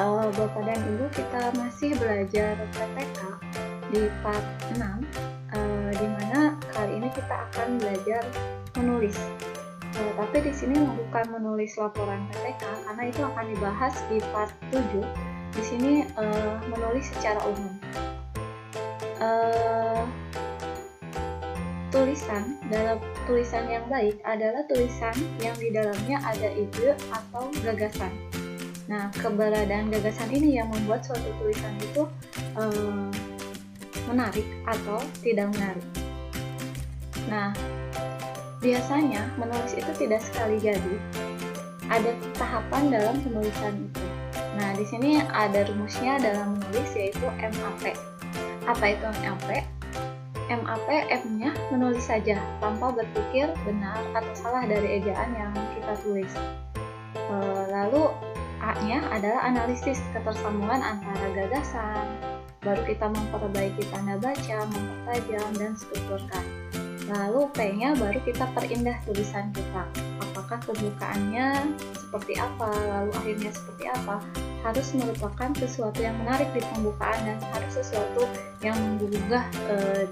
Bapak dan Ibu, kita masih belajar PPK di part 6, di mana kali ini kita akan belajar menulis. Tapi di sini bukan menulis laporan PPK, karena itu akan dibahas di part 7. Di sini menulis secara umum. Tulisan yang baik adalah tulisan yang di dalamnya ada ide atau gagasan. Nah, keberadaan gagasan ini yang membuat suatu tulisan itu menarik atau tidak menarik. Nah, biasanya menulis itu tidak sekali jadi. Ada tahapan dalam penulisan itu. Nah, di sini ada rumusnya dalam menulis, yaitu MAP. Apa itu MAP? MAP, M-nya menulis saja tanpa berpikir benar atau salah dari ejaan yang kita tulis. Lalu A-nya adalah analisis ketersambungan antara gagasan, baru kita memperbaiki tanda baca, mempertajam, dan strukturkan. Lalu P-nya baru kita perindah tulisan kita. Apakah pembukaannya seperti apa, lalu akhirnya seperti apa. Harus merupakan sesuatu yang menarik di pembukaan dan harus sesuatu yang menggugah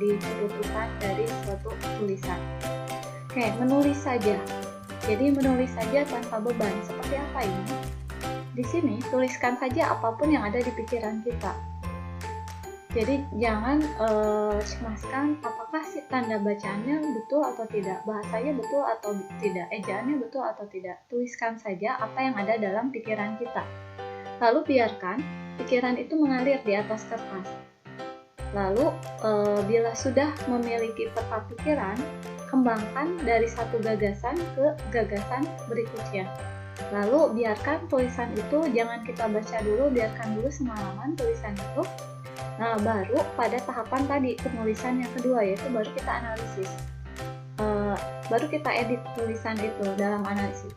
di kedudukan dari suatu tulisan. Oke, menulis saja. Jadi menulis saja tanpa beban. Seperti apa ini? Di sini tuliskan saja apapun yang ada di pikiran kita. Jadi jangan cemaskan apakah si tanda bacaannya betul atau tidak, bahasanya betul atau tidak, ejaannya betul atau tidak. Tuliskan saja apa yang ada dalam pikiran kita. Lalu biarkan pikiran itu mengalir di atas kertas. Lalu bila sudah memiliki peta pikiran, kembangkan dari satu gagasan ke gagasan berikutnya. Lalu biarkan tulisan itu, jangan kita baca dulu, biarkan dulu semalaman tulisan itu. Nah, baru pada tahapan tadi penulisan yang kedua, yaitu baru kita analisis. Baru kita edit tulisan itu dalam analisis.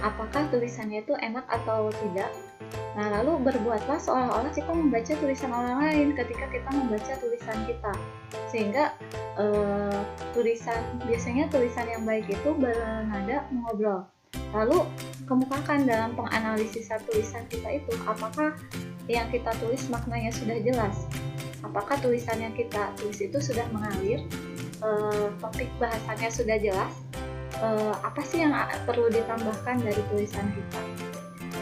Apakah tulisannya itu enak atau tidak. Nah, lalu berbuatlah seolah-olah kita membaca tulisan orang lain ketika kita membaca tulisan kita. Sehingga biasanya tulisan yang baik itu bernada mengobrol. Lalu kemukakan dalam penganalisisan tulisan kita itu, apakah yang kita tulis maknanya sudah jelas, apakah tulisan yang kita tulis itu sudah mengalir, topik bahasanya sudah jelas, apa sih yang perlu ditambahkan dari tulisan kita.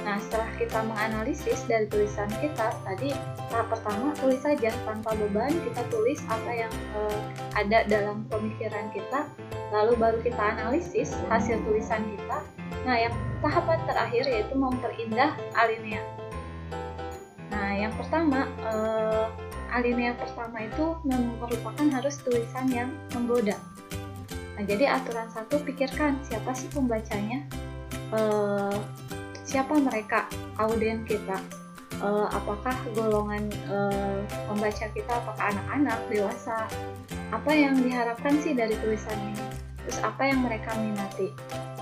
Nah, setelah kita menganalisis dari tulisan kita tadi, tahap pertama tulis saja tanpa beban, kita tulis apa yang ada dalam pemikiran kita, lalu baru kita analisis hasil tulisan kita. Nah, yang tahapan terakhir yaitu memperindah alinea. Nah, yang pertama, alinea pertama itu merupakan harus tulisan yang menggoda. Nah, jadi aturan 1, pikirkan siapa sih pembacanya, siapa mereka, audien kita, apakah golongan pembaca kita, apakah anak-anak, dewasa, apa yang diharapkan sih dari tulisan ini, terus apa yang mereka minati.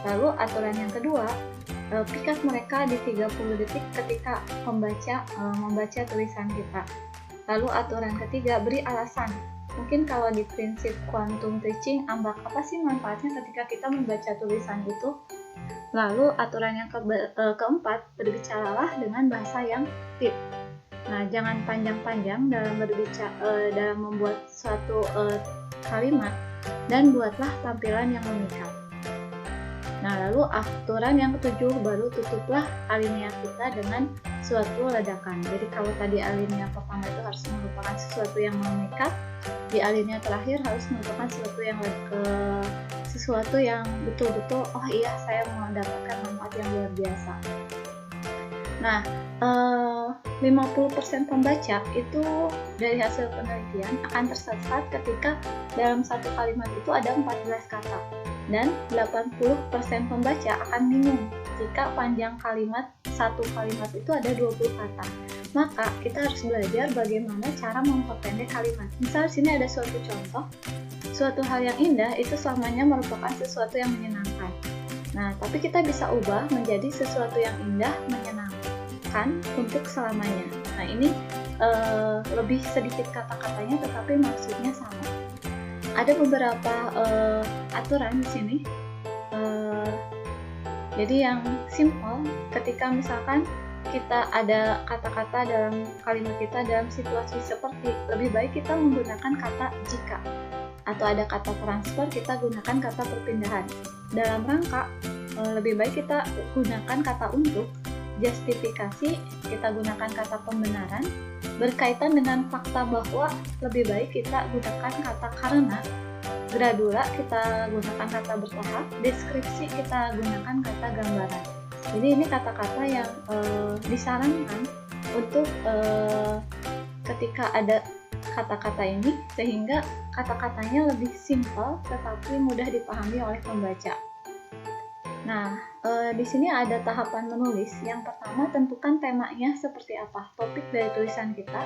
Lalu aturan yang kedua, pikat mereka di 30 detik ketika membaca tulisan kita. Lalu aturan ketiga, beri alasan. Mungkin kalau di prinsip quantum teaching, ambak apa sih manfaatnya ketika kita membaca tulisan itu. Lalu aturan yang keempat, berbicaralah dengan bahasa yang tertib. Nah, jangan panjang-panjang dalam membuat suatu kalimat, dan buatlah tampilan yang memikat. Nah, lalu aturan yang ketujuh, baru tutuplah alinea kita dengan suatu ledakan. Jadi kalau tadi alinea pertama itu harus merupakan sesuatu yang memikat, di alinea terakhir harus merupakan sesuatu yang betul-betul, oh iya, saya mendapatkan manfaat yang luar biasa. Nah, 50% pembaca itu dari hasil penelitian akan tersesat ketika dalam satu kalimat itu ada 14 kata. Dan 80% pembaca akan bingung jika panjang satu kalimat itu ada 20 kata. Maka kita harus belajar bagaimana cara memperpendek kalimat. Misal sini ada suatu contoh, suatu hal yang indah itu selamanya merupakan sesuatu yang menyenangkan. Nah, tapi kita bisa ubah menjadi sesuatu yang indah, menyenangkan untuk selamanya. Nah, ini lebih sedikit kata-katanya tetapi maksudnya sama. Ada beberapa aturan di sini. Jadi yang simple, ketika misalkan kita ada kata-kata dalam kalimat kita dalam situasi seperti lebih baik kita menggunakan kata jika, atau ada kata transfer kita gunakan kata perpindahan. Dalam rangka lebih baik kita gunakan kata untuk, justifikasi kita gunakan kata pembenaran, berkaitan dengan fakta bahwa lebih baik kita gunakan kata karena, gradula kita gunakan kata bertahap, deskripsi kita gunakan kata gambaran. Jadi ini kata-kata yang disarankan untuk ketika ada kata-kata ini, sehingga kata-katanya lebih simpel tetapi mudah dipahami oleh pembaca. Nah, di sini ada tahapan menulis. Yang pertama, tentukan temanya seperti apa, topik dari tulisan kita,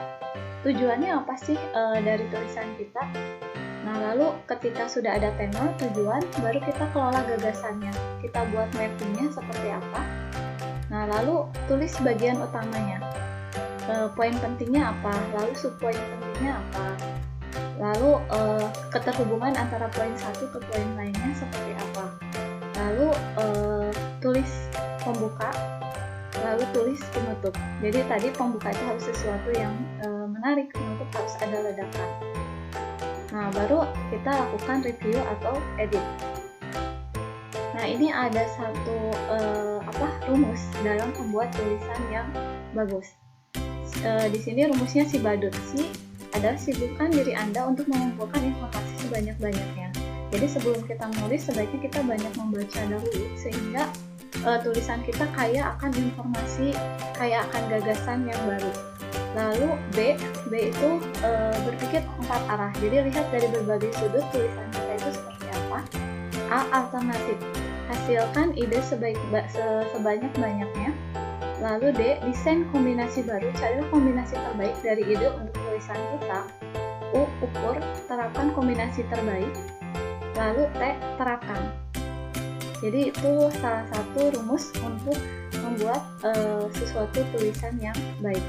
tujuannya apa sih dari tulisan kita. Nah, lalu ketika sudah ada tema, tujuan, baru kita kelola gagasannya. Kita buat mappingnya seperti apa. Nah, lalu tulis bagian utamanya. Poin pentingnya apa, lalu subpoin pentingnya apa. Lalu keterhubungan antara poin satu ke poin lainnya seperti apa. Lalu tulis pembuka, lalu tulis penutup. Jadi tadi pembuka itu harus sesuatu yang menarik, penutup harus ada ledakan. Nah, baru kita lakukan review atau edit. Nah, ini ada satu rumus dalam membuat tulisan yang bagus. Di sini rumusnya si badut. Si adalah sibukkan diri Anda untuk mengumpulkan informasi sebanyak-banyaknya. Jadi sebelum kita menulis, sebaiknya kita banyak membaca dahulu, sehingga tulisan kita kaya akan informasi, kaya akan gagasan yang baru. Lalu B itu berpikir 4 arah. Jadi lihat dari berbagai sudut tulisan kita itu seperti apa. A. Alternatif. Hasilkan ide sebanyak-banyaknya. Lalu D. Desain kombinasi baru. Carilah kombinasi terbaik dari ide untuk tulisan kita. U. Ukur. Terapkan kombinasi terbaik. Lalu T. Terapkan. Jadi itu salah satu rumus untuk membuat sesuatu tulisan yang baik.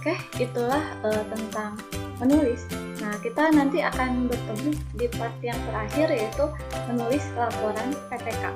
Oke, itulah tentang menulis. Nah, kita nanti akan bertemu di part yang terakhir, yaitu menulis laporan PPK.